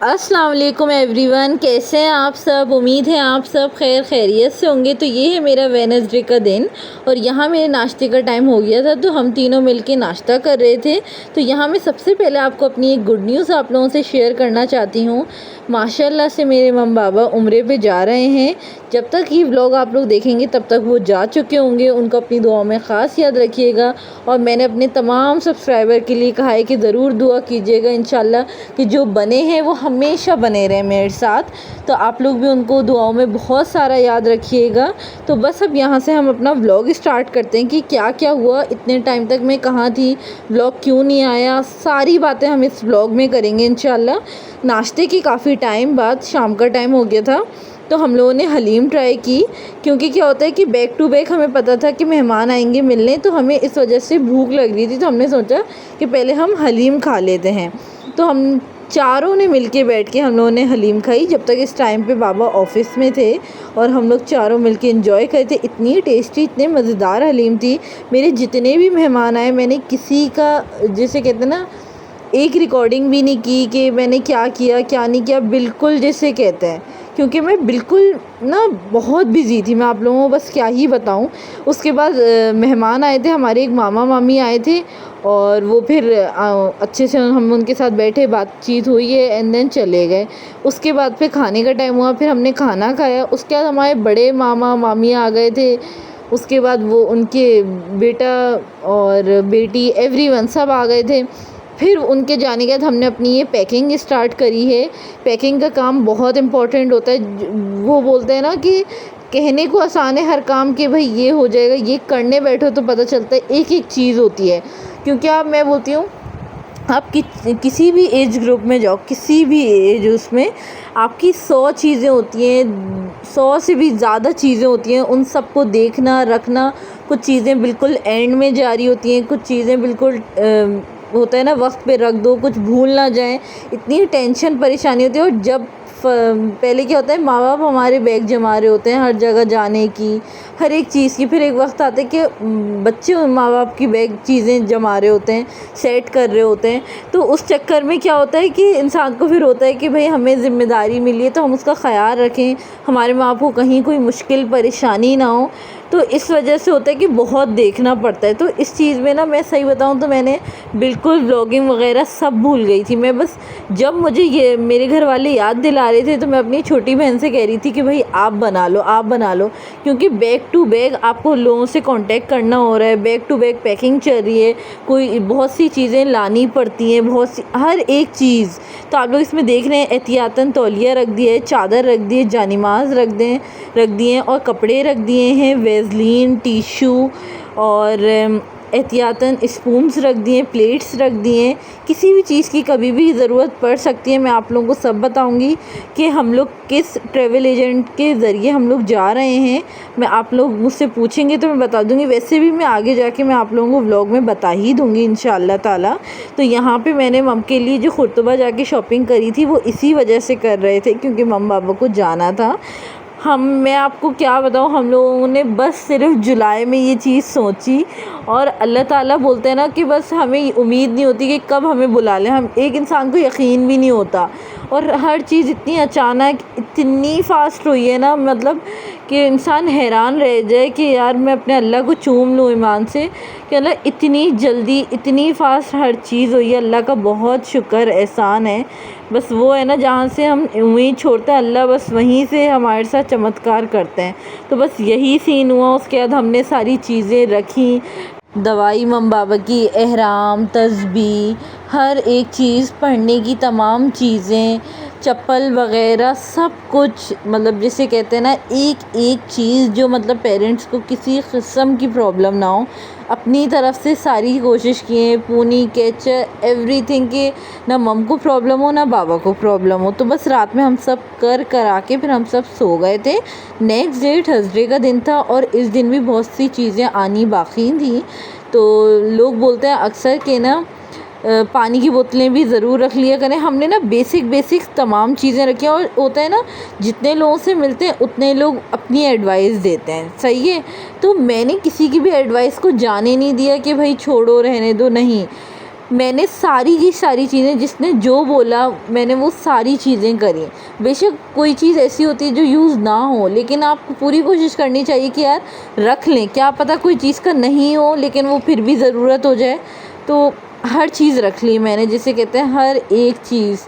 अस्सलाम वालेकुम एवरीवन, कैसे हैं आप सब। उम्मीद है आप सब खैर खैरियत से होंगे। तो ये है मेरा वेडनेसडे का दिन और यहाँ मेरे नाश्ते का टाइम हो गया था, तो हम तीनों मिलके नाश्ता कर रहे थे। तो यहाँ मैं सबसे पहले आपको अपनी एक गुड न्यूज़ आप लोगों से शेयर करना चाहती हूँ। माशाल्लाह से मेरे मम बाबा उम्रे पे जा रहे हैं। जब तक ये व्लॉग आप लोग देखेंगे तब तक वो जा चुके होंगे। उनको अपनी दुआओं में ख़ास याद रखिएगा और मैंने अपने तमाम सब्सक्राइबर के लिए कहा है कि ज़रूर दुआ कीजिएगा इंशाल्लाह कि जो बने हैं वो हमेशा बने रहें मेरे साथ। तो आप लोग भी उनको दुआओं में बहुत सारा याद रखिएगा। तो बस अब यहाँ से हम अपना व्लॉग स्टार्ट करते हैं कि क्या क्या हुआ, इतने टाइम तक मैं कहाँ थी, व्लॉग क्यों नहीं आया, सारी बातें हम इस व्लॉग में करेंगे इंशाल्लाह। नाश्ते की काफ़ी टाइम बाद शाम का टाइम हो गया था, तो हम लोगों ने हलीम ट्राई की। क्योंकि क्या होता है कि बैक टू बैक हमें पता था कि मेहमान आएंगे मिलने, तो हमें इस वजह से भूख लग रही थी। तो हमने सोचा कि पहले हम हलीम खा लेते हैं। तो हम चारों ने मिलके बैठ के हम लोगों ने हलीम खाई। जब तक इस टाइम पे बाबा ऑफिस में थे और हम लोग चारों मिलके एंजॉय करे थे। इतनी टेस्टी, इतने मज़ेदार हलीम थी। मेरे जितने भी मेहमान आए मैंने किसी का, जैसे कहते हैं ना, एक रिकॉर्डिंग भी नहीं की कि मैंने क्या किया क्या नहीं किया, बिल्कुल जैसे कहते हैं। क्योंकि मैं बिल्कुल ना बहुत बिज़ी थी, मैं आप लोगों को बस क्या ही बताऊं। उसके बाद मेहमान आए थे, हमारे एक मामा मामी आए थे और वो फिर अच्छे से हम उनके साथ बैठे, बातचीत हुई है एंड देन चले गए। उसके बाद फिर खाने का टाइम हुआ, फिर हमने खाना खाया। उसके बाद हमारे बड़े मामा मामी आ गए थे। उसके बाद वो उनके बेटा और बेटी एवरीवन सब आ गए थे। फिर उनके जाने के बाद हमने अपनी ये पैकिंग स्टार्ट करी है। पैकिंग का काम बहुत इम्पोर्टेंट होता है। वो बोलते हैं ना कि कहने को आसान है हर काम के भाई ये हो जाएगा, ये करने बैठो तो पता चलता है एक एक चीज़ होती है। क्योंकि मैं बोलती हूँ आप किसी भी एज ग्रुप में जाओ, किसी भी एज, उसमें आपकी 100 चीज़ें होती हैं, 100 से भी ज़्यादा चीज़ें होती हैं। उन सबको देखना रखना, कुछ चीज़ें बिल्कुल एंड में जारी होती हैं, कुछ चीज़ें बिल्कुल होता है ना वक्त पे रख दो, कुछ भूल ना जाएं। इतनी टेंशन परेशानी होती है। और जब पहले क्या होता है, माँ बाप हमारे बैग जमा रहे होते हैं हर जगह जाने की, हर एक चीज़ की। फिर एक वक्त आता है कि बच्चे माँ बाप की बैग चीज़ें जमा रहे होते हैं, सेट कर रहे होते हैं। तो उस चक्कर में क्या होता है कि इंसान को फिर होता है कि भाई हमें ज़िम्मेदारी मिली है तो हम उसका ख़याल रखें, हमारे माँ बाप को कहीं कोई मुश्किल परेशानी ना हो। तो इस वजह से होता है कि बहुत देखना पड़ता है। तो इस चीज़ में ना मैं सही बताऊँ तो मैंने बिल्कुल व्लॉगिंग वगैरह सब भूल गई थी। मैं बस जब मुझे ये मेरे घर वाले याद दिला रहे थे तो मैं अपनी छोटी बहन से कह रही थी कि भाई आप बना लो, आप बना लो। क्योंकि बैक टू बैक आपको लोगों से कांटेक्ट करना हो रहा है, बैक टू बैक पैकिंग चल रही है, कोई बहुत सी चीज़ें लानी पड़ती हैं, बहुत सी हर एक चीज़। तो आप लोग इसमें देख रहे हैं एहतियातन तौलिया रख दिया है, चादर रख दी है, जानिमाज़ रख दिए हैं और कपड़े रख दिए हैं, वेज़लीन, टिशू और एहतियातन स्पून्स रख दिए, प्लेट्स रख दिए। किसी भी चीज़ की कभी भी ज़रूरत पड़ सकती है। मैं आप लोगों को सब बताऊंगी कि हम लोग किस ट्रैवल एजेंट के ज़रिए हम लोग जा रहे हैं। मैं आप लोग मुझसे पूछेंगे तो मैं बता दूंगी। वैसे भी मैं आगे जाके मैं आप लोगों को व्लॉग में बता ही दूंगी इंशाअल्लाह ताला। तो यहाँ पे मैंने मम के लिए जो खुर्तबा जाके शॉपिंग करी थी वो इसी वजह से कर रहे थे क्योंकि मम बाबा को जाना था। मैं आपको क्या बताऊँ, हम लोगों ने बस सिर्फ जुलाई में ये चीज़ सोची और अल्लाह ताला बोलते हैं ना कि बस हमें उम्मीद नहीं होती कि कब हमें बुला लें। हम एक इंसान को यकीन भी नहीं होता और हर चीज़ इतनी अचानक इतनी फ़ास्ट हुई है ना, मतलब कि इंसान हैरान रह जाए कि यार मैं अपने अल्लाह को चूम लूँ ईमान से कि अल्लाह इतनी जल्दी इतनी फ़ास्ट हर चीज़ हुई है। अल्लाह का बहुत शुक्र एहसान है। बस वो है ना जहाँ से हम उम्मीद छोड़ते हैं अल्लाह बस वहीं से हमारे साथ चमत्कार करते हैं। तो बस यही सीन हुआ। उसके बाद हमने सारी चीज़ें रखी, दवाई मम बाबा की, एहराम, तस्बीह, हर एक चीज़, पढ़ने की तमाम चीज़ें, चप्पल वगैरह सब कुछ, मतलब जिसे कहते हैं ना एक एक चीज़ जो मतलब पेरेंट्स को किसी किस्म की प्रॉब्लम ना हो, अपनी तरफ से सारी कोशिश किए, पूनी कैचर एवरीथिंग के ना मम को प्रॉब्लम हो ना बाबा को प्रॉब्लम हो। तो बस रात में हम सब करा के फिर हम सब सो गए थे। नेक्स्ट डे थर्सडे का दिन था और इस दिन भी बहुत सी चीज़ें आनी बाकी थी। तो लोग बोलते हैं अक्सर कि ना पानी की बोतलें भी ज़रूर रख लिया करें। हमने ना बेसिक तमाम चीज़ें रखी हैं। और होता है ना जितने लोगों से मिलते हैं उतने लोग अपनी एडवाइस देते हैं, सही है। तो मैंने किसी की भी एडवाइस को जाने नहीं दिया कि भाई छोड़ो रहने दो, नहीं। मैंने सारी की सारी चीज़ें, जिसने जो बोला मैंने वो सारी चीज़ें करी। बेशक कोई चीज़ ऐसी होती है जो यूज़ ना हो, लेकिन आपको पूरी कोशिश करनी चाहिए कि यार रख लें, क्या पता कोई चीज़ का नहीं हो लेकिन वो फिर भी ज़रूरत हो जाए। तो हर चीज़ रख ली मैंने, जिसे कहते हैं हर एक चीज़।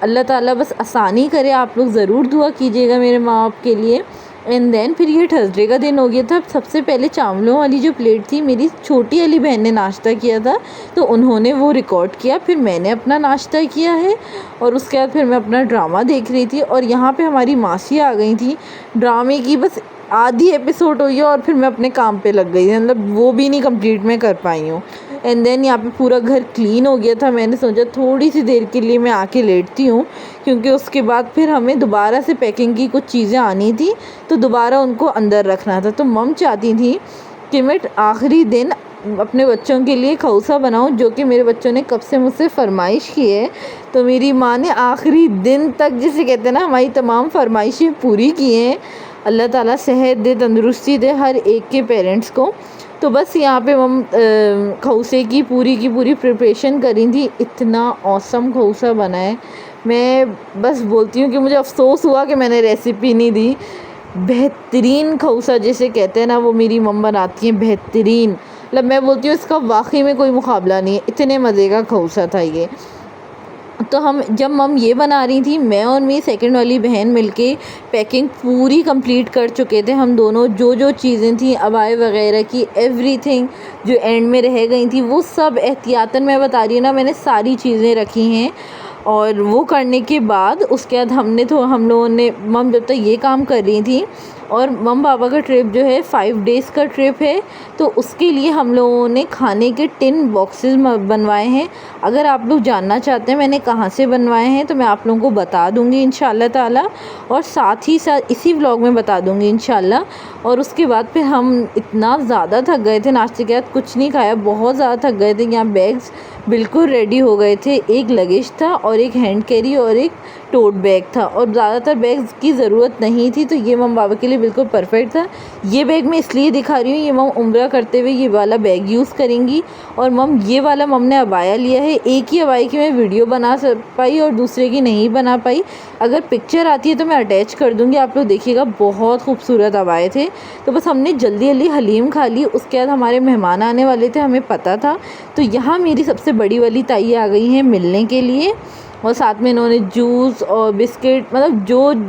अल्लाह ताला बस आसानी करे, आप लोग ज़रूर दुआ कीजिएगा मेरे माँ बाप के लिए। एंड देन फिर ये थर्सडे का दिन हो गया था। सबसे पहले चावलों वाली जो प्लेट थी, मेरी छोटी वाली बहन ने नाश्ता किया था तो उन्होंने वो रिकॉर्ड किया, फिर मैंने अपना नाश्ता किया है और उसके बाद फिर मैं अपना ड्रामा देख रही थी। और यहाँ पे हमारी मासी आ गई थी। ड्रामे की बस आधी एपिसोड हुई है और फिर मैं अपने काम पे लग गई, मतलब वो भी नहीं कंप्लीट मैं कर पाई हूँ। एंड देन यहाँ पे पूरा घर क्लीन हो गया था। मैंने सोचा थोड़ी सी देर के लिए मैं आके लेटती हूँ, क्योंकि उसके बाद फिर हमें दोबारा से पैकिंग की कुछ चीज़ें आनी थी तो दोबारा उनको अंदर रखना था। तो मम चाहती थी कि मैं आखिरी दिन अपने बच्चों के लिए खौसा बनाऊं, जो कि मेरे बच्चों ने कब से मुझसे फरमाइश की है। तो मेरी माँ ने आखिरी दिन तक, जिसे कहते हैं ना, हमारी तमाम फरमाइशें पूरी की हैं। अल्लाह ताला सेहत दे, तंदुरुस्ती दे हर एक के पेरेंट्स को। तो बस यहाँ पे मम खौसे की पूरी प्रिपरेशन करी थी। इतना औसम खौसा बना है, मैं बस बोलती हूँ कि मुझे अफ़सोस हुआ कि मैंने रेसिपी नहीं दी। बेहतरीन खौसा जिसे कहते हैं ना, वो मेरी मम बनाती हैं बेहतरीन। मतलब मैं बोलती हूँ इसका वाकई में कोई मुकाबला नहीं है, इतने मज़े का खौसा था ये। तो हम जब मम ये बना रही थी, मैं और मेरी सेकंड वाली बहन मिलके पैकिंग पूरी कंप्लीट कर चुके थे। हम दोनों जो चीज़ें थी अबाए वगैरह की, एवरीथिंग जो एंड में रह गई थी वो सब एहतियातन, मैं बता रही हूँ ना, मैंने सारी चीज़ें रखी हैं। और वो करने के बाद उसके बाद हम लोगों ने, मम जब तक ये काम कर रही थी, और मम पापा का ट्रिप जो है 5 डेज़ का ट्रिप है, तो उसके लिए हम लोगों ने खाने के टिन बॉक्सेस बनवाए हैं। अगर आप लोग जानना चाहते हैं मैंने कहाँ से बनवाए हैं तो मैं आप लोगों को बता दूँगी इंशाल्लाह ताला, और साथ ही साथ इसी व्लॉग में बता दूँगी इंशाल्लाह। और उसके बाद फिर हम इतना ज़्यादा थक गए थे, नाश्ते के बाद कुछ नहीं खाया, बहुत ज़्यादा थक गए थे। यहाँ बैग्स बिल्कुल रेडी हो गए थे, एक लगेज था और एक हैंड कैरी और एक टोट बैग था, और ज़्यादातर बैग्स की ज़रूरत नहीं थी, तो ये मम बाबा के लिए बिल्कुल परफेक्ट था। ये बैग मैं इसलिए दिखा रही हूँ, ये मम उम्रा करते हुए ये वाला बैग यूज़ करेंगी। और मम ये वाला मम ने अबाया लिया है, एक ही अबाई की मैं वीडियो बना पाई और दूसरे की नहीं बना पाई। अगर पिक्चर आती है तो मैं अटैच कर दूँगी, आप लोग देखिएगा, बहुत खूबसूरत अबाए थे। तो बस हमने जल्दी जल्दी हलीम खा ली, उसके बाद हमारे मेहमान आने वाले थे, हमें पता था। तो यहाँ मेरी सबसे बड़ी वाली ताई आ गई हैं मिलने के लिए, और साथ में इन्होंने जूस और बिस्किट, मतलब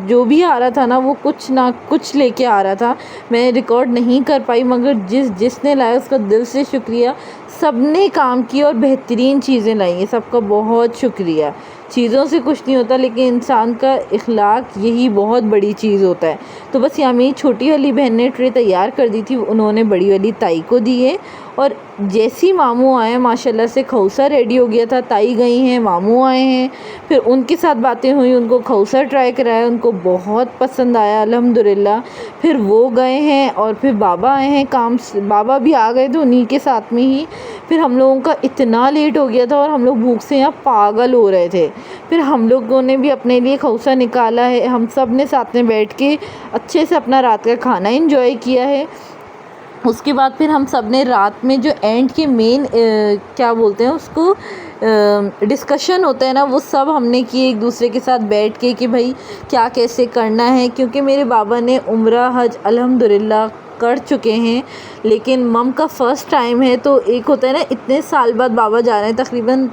जो भी आ रहा था ना वो कुछ ना कुछ लेके आ रहा था। मैं रिकॉर्ड नहीं कर पाई, मगर जिसने लाया उसका दिल से शुक्रिया। सबने काम किया और बेहतरीन चीज़ें लाई हैं, सबका बहुत शुक्रिया। चीज़ों से कुछ नहीं होता, लेकिन इंसान का इखलाक यही बहुत बड़ी चीज़ होता है। तो बस यहाँ मेरी छोटी वाली बहन ने ट्रे तैयार कर दी थी, उन्होंने बड़ी वाली ताई को दी है। और जैसी मामू आए माशाल्लाह से खौसा रेडी हो गया था, ताई गई हैं, मामू आए हैं, फिर उनके साथ बातें हुई, उनको खौसा ट्राई कराया, उनको बहुत पसंद आया अल्हम्दुलिल्लाह। फिर वो गए हैं और फिर बाबा आए हैं काम से, बाबा भी आ गए थे उन्हीं के साथ में ही। फिर हम लोगों का इतना लेट हो गया था और हम लोग भूख से यहाँ पागल हो रहे थे। फिर हम लोगों ने भी अपने लिए खौसा निकाला है, हम सब ने साथ में बैठ के अच्छे से अपना रात का खाना एंजॉय किया है। उसके बाद फिर हम सब ने रात में जो एंड के मेन क्या बोलते हैं उसको, डिस्कशन होता है ना, वो सब हमने किए एक दूसरे के साथ बैठ के कि भाई क्या कैसे करना है। क्योंकि मेरे बाबा ने उम्रा हज अल्हम्दुलिल्लाह कर चुके हैं, लेकिन मम का फ़र्स्ट टाइम है। तो एक होता है ना, इतने साल बाद बाबा जा रहे हैं, तकरीबन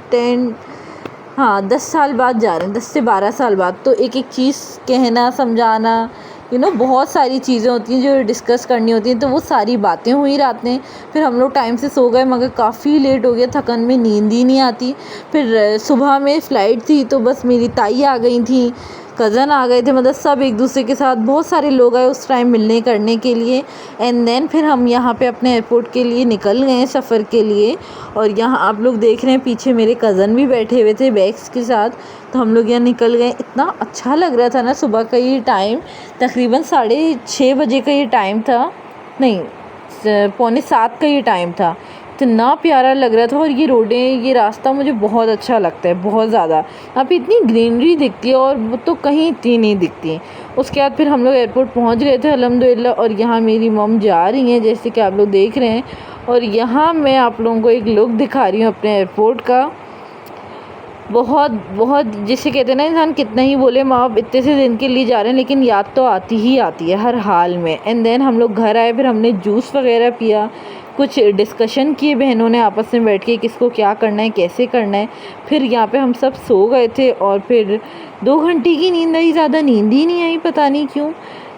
10 साल बाद जा रहे हैं, 10 से 12 साल बाद। तो एक एक चीज़ कहना, समझाना, बहुत सारी चीज़ें होती हैं जो डिस्कस करनी होती हैं। तो वो सारी बातें हुई रात में। फिर हम लोग टाइम से सो गए, मगर काफ़ी लेट हो गया, थकन में नींद ही नहीं आती। फिर सुबह में फ़्लाइट थी, तो बस मेरी ताई आ गई थी, कज़न आ गए थे, मतलब सब एक दूसरे के साथ, बहुत सारे लोग आए उस टाइम मिलने करने के लिए। एंड देन फिर हम यहाँ पे अपने एयरपोर्ट के लिए निकल गए सफ़र के लिए। और यहाँ आप लोग देख रहे हैं पीछे मेरे कज़न भी बैठे हुए थे बैग्स के साथ। तो हम लोग यहाँ निकल गए, इतना अच्छा लग रहा था ना। सुबह का ये टाइम तकरीबन 6:30 बजे का ये टाइम था, नहीं 6:45 का ये टाइम था। इतना प्यारा लग रहा था। और ये रोडें, ये रास्ता मुझे बहुत अच्छा लगता है, बहुत ज़्यादा। यहाँ पे इतनी ग्रीनरी दिखती है और वो तो कहीं इतनी नहीं दिखती। उसके बाद फिर हम लोग एयरपोर्ट पहुँच गए थे अल्हम्दुलिल्लाह। और यहाँ मेरी मम जा रही हैं, जैसे कि आप लोग देख रहे हैं। और यहाँ मैं आप लोगों को एक लुक दिखा रही हूँ अपने एयरपोर्ट का। बहुत बहुत जिसे कहते हैं ना, इंसान कितना ही बोले माँ बाप इतने से दिन के लिए जा रहे हैं, लेकिन याद तो आती ही आती है हर हाल में। एंड देन हम लोग घर आए, फिर हमने जूस वगैरह पिया, कुछ डिस्कशन किए बहनों ने आपस में बैठ के किसको क्या करना है, कैसे करना है। फिर यहाँ पे हम सब सो गए थे और फिर 2 घंटे की नींद आई, ज़्यादा नींद ही नहीं आई, पता नहीं क्यों।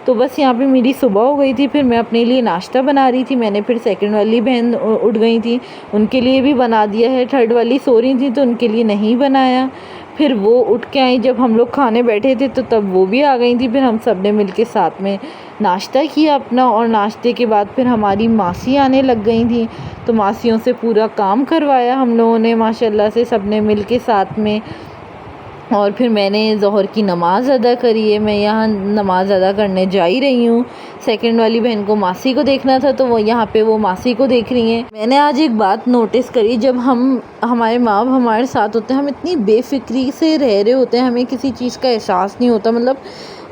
तो बस यहाँ पे मेरी सुबह हो गई थी। फिर मैं अपने लिए नाश्ता बना रही थी। मैंने फिर सेकंड वाली बहन उठ गई थी, उनके लिए भी बना दिया है। थर्ड वाली सो रही थी तो उनके लिए नहीं बनाया। फिर वो उठ के आई, जब हम लोग खाने बैठे थे तो तब वो भी आ गई थी। फिर हम सब ने मिल के साथ में नाश्ता किया अपना। और नाश्ते के बाद फिर हमारी मासी आने लग गई थी, तो मासियों से पूरा काम करवाया हम लोगों ने माशाल्लाह से, सब ने मिल के साथ में। और फिर मैंने ज़ोहर की नमाज़ अदा करी है। मैं यहाँ नमाज़ अदा करने जा ही रही हूँ। सेकंड वाली बहन को मासी को देखना था, तो वो यहाँ पे वो मासी को देख रही हैं। मैंने आज एक बात नोटिस करी, जब हमारे माँ बाप हमारे साथ होते हैं, हम इतनी बेफिक्री से रह रहे होते हैं, हमें किसी चीज़ का एहसास नहीं होता। मतलब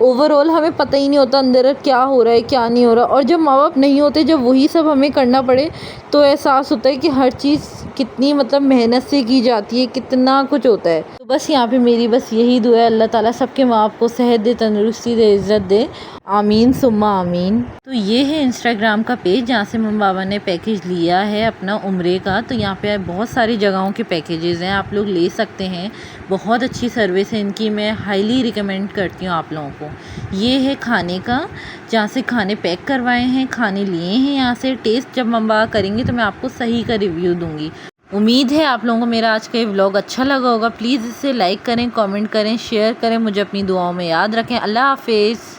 ओवरऑल हमें पता ही नहीं होता अंदर क्या हो रहा है, क्या नहीं हो रहा। और जब माँ बाप नहीं होते, जब वही सब हमें करना पड़े, तो एहसास होता है कि हर चीज़ कितनी मतलब मेहनत से की जाती है, कितना कुछ होता है। तो बस यहाँ पे मेरी बस यही दुआ है, अल्लाह ताला सबके माँ बाप को सेहत दे, तंदुरुस्ती दे, इज़्ज़त दे, आमीन सुम्मा आमीन। तो ये है इंस्टाग्राम का पेज जहाँ से मम्मी बाबा ने पैकेज लिया है अपना उम्रे का। तो यहाँ पे बहुत सारी जगहों के पैकेजेस हैं, आप लोग ले सकते हैं। बहुत अच्छी सर्विस है इनकी, मैं हाईली रिकमेंड करती हूँ आप लोगों को। ये है खाने का, जहाँ से खाने पैक करवाए हैं, खाने लिए हैं यहाँ से। टेस्ट जब मम्मी बाबा करेंगे तो मैं आपको सही का रिव्यू दूँगी। उम्मीद है आप लोगों को मेरा आज का ये व्लॉग अच्छा लगा होगा। प्लीज़ इसे लाइक करें, कमेंट करें, शेयर करें, मुझे अपनी दुआओं में याद रखें। अल्लाह हाफिज़।